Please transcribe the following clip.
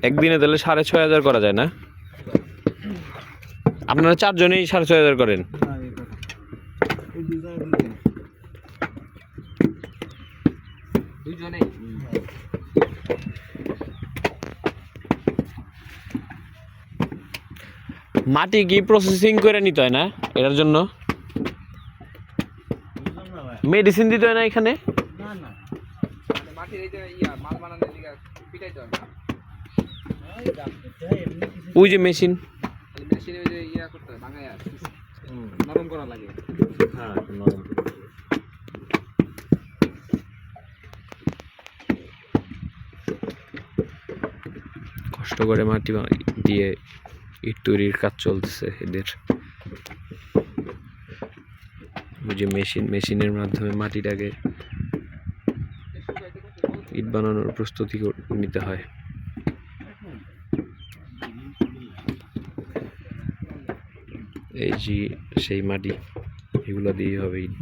একদিনে তাহলে 6,500 করা যায় না? আপনারা 4 জনেই 6,500 করেন? মাটি কি প্রসেসিং করে নিতে হয় না এটার জন্য? মেডিসিন দিতে হয় না এখানে? ওই যে মেশিন নরম করা লাগে। কষ্ট করে মাটি দিয়ে ইট তৈরির কাজ চলতেছে এদের। ওই যে মেশিনের মাধ্যমে মাটিটাকে ইট বানানোর প্রস্তুতি নিতে হয়। এই যে সেই মাটি, এগুলো দিয়ে হবে ইট।